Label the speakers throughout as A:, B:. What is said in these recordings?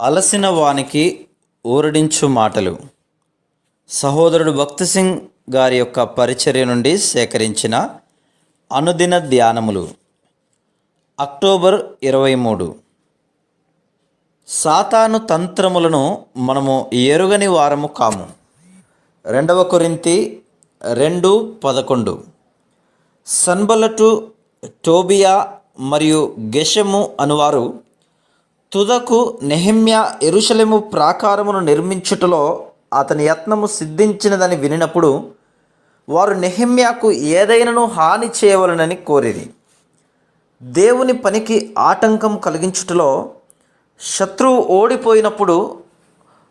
A: అలసిన వానికి ఊరడించు మాటలు. సహోదరుడు భక్తి సింగ్ గారి యొక్క పరిచర్య నుండి సేకరించిన అనుదిన ధ్యానములు. అక్టోబర్ 23. సాతాను తంత్రములను మనము ఎరుగని వారము కాము. 2 కొరింథీ 2:11. సన్బల్లటు, టోబియా మరియు గెషము అనువారు తుదకు నెహెమ్యా యెరూషలేము ప్రాకారమును నిర్మించుటలో అతని యత్నము సిద్ధించినదని వినినప్పుడు వారు నెహెమ్యాకు ఏదైనాను హాని చేయవలనని కోరిరి. దేవుని పనికి ఆటంకం కలిగించుటలో శత్రువు ఓడిపోయినప్పుడు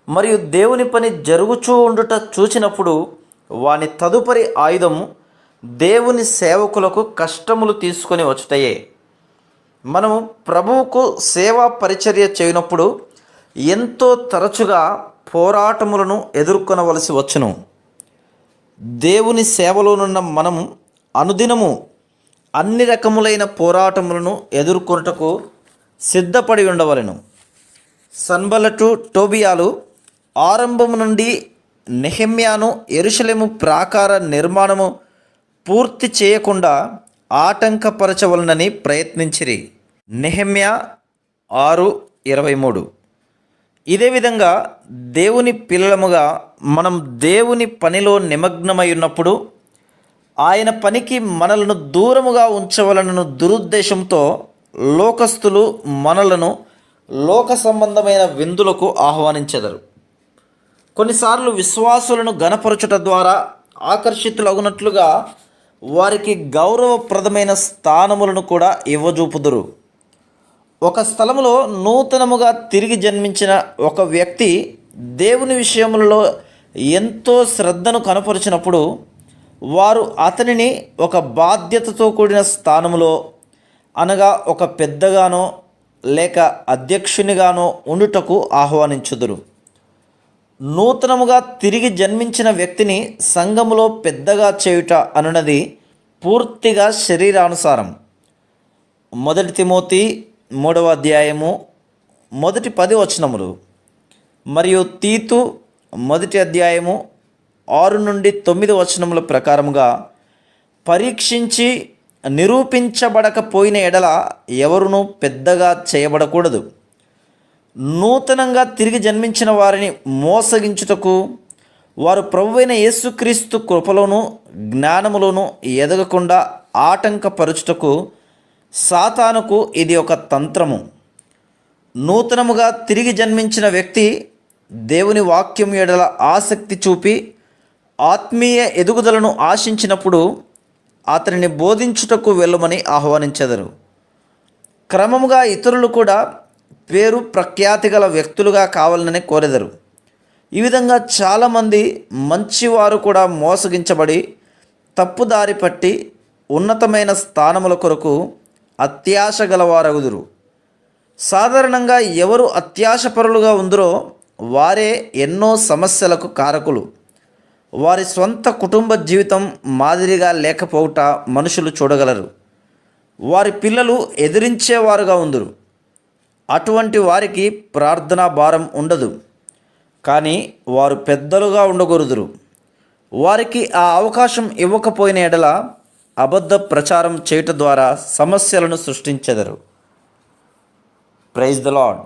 A: మరియు దేవుని పని జరుగుచూ ఉండుట చూచినప్పుడు వాని తదుపరి ఆయుధము దేవుని సేవకులకు కష్టములు తీసుకొని వచ్చుటయే. మనము ప్రభువుకు సేవా పరిచర్య చేయనప్పుడు ఎంతో తరచుగా పోరాటములను ఎదుర్కొనవలసి వచ్చును. దేవుని సేవలోనున్న మనము అనుదినము అన్ని రకములైన పోరాటములను ఎదుర్కొనుటకు సిద్ధపడి ఉండవలెను. సన్బల్లటు, టోబియాలు ఆరంభము నుండి నెహెమ్యాను యెరూషలేము ప్రాకార నిర్మాణము పూర్తి చేయకుండా ఆటంకపరచవలనని ప్రయత్నించిరి. నెహెమ్యా 6:23. ఇదే విధంగా దేవుని పిల్లలముగా మనం దేవుని పనిలో నిమగ్నమై ఉన్నప్పుడు ఆయన పనికి మనలను దూరముగా ఉంచవలనను దురుద్దేశంతో లోకస్తులు మనలను లోక సంబంధమైన విందులకు ఆహ్వానించెదరు. కొన్నిసార్లు విశ్వాసులను ఘనపరచుట ద్వారా ఆకర్షితులగునట్లుగా వారికి గౌరవప్రదమైన స్థానములను కూడా ఇవ్వజూపుదురు. ఒక స్థలములో నూతనముగా తిరిగి జన్మించిన ఒక వ్యక్తి దేవుని విషయములలో ఎంతో శ్రద్ధను కనపరిచినప్పుడు వారు అతనిని ఒక బాధ్యతతో కూడిన స్థానములో, అనగా ఒక పెద్దగానో లేక అధ్యక్షునిగానో ఉండుటకు ఆహ్వానించుదురు. నూతనముగా తిరిగి జన్మించిన వ్యక్తిని సంఘములో పెద్దగా చేయుట అనున్నది పూర్తిగా శరీరానుసారం. 1 తిమోతి 3వ అధ్యాయము 10 వచనములు మరియు తీతు 1 అధ్యాయము 6-9 వచనముల ప్రకారముగా పరీక్షించి నిరూపించబడకపోయిన ఎడల ఎవరునూ పెద్దగా చేయబడకూడదు. నూతనంగా తిరిగి జన్మించిన వారిని మోసగించుటకు, వారు ప్రభువైన యేసుక్రీస్తు కృపలోను జ్ఞానములోను ఎదగకుండా ఆటంకపరచుటకు సాతానుకు ఇది ఒక తంత్రము. నూతనముగా తిరిగి జన్మించిన వ్యక్తి దేవుని వాక్యం ఎడల ఆసక్తి చూపి ఆత్మీయ ఎదుగుదలను ఆశించినప్పుడు అతనిని బోధించుటకు వెళ్ళమని ఆహ్వానించెదరు. క్రమముగా ఇతరులు కూడా పేరు ప్రఖ్యాతి గల వ్యక్తులుగా కావాలని కోరెదరు. ఈ విధంగా చాలామంది మంచివారు కూడా మోసగించబడి తప్పుదారి పట్టి ఉన్నతమైన స్థానముల కొరకు అత్యాశ గలవారగుదురు. సాధారణంగా ఎవరు అత్యాశపరులుగా ఉందరో వారే ఎన్నో సమస్యలకు కారకులు. వారి స్వంత కుటుంబ జీవితం మాదిరిగా లేకపోవుట మనుషులు చూడగలరు. వారి పిల్లలు ఎదిరించేవారుగా ఉందరు. అటువంటి వారికి ప్రార్థనా భారం ఉండదు, కానీ వారు పెద్దలుగా ఉండగోరుదురు. వారికి ఆ అవకాశం ఇవ్వకపోయిన ఎడల అబద్ధ ప్రచారం చేయుట ద్వారా సమస్యలను సృష్టించెదరు. Praise the lord.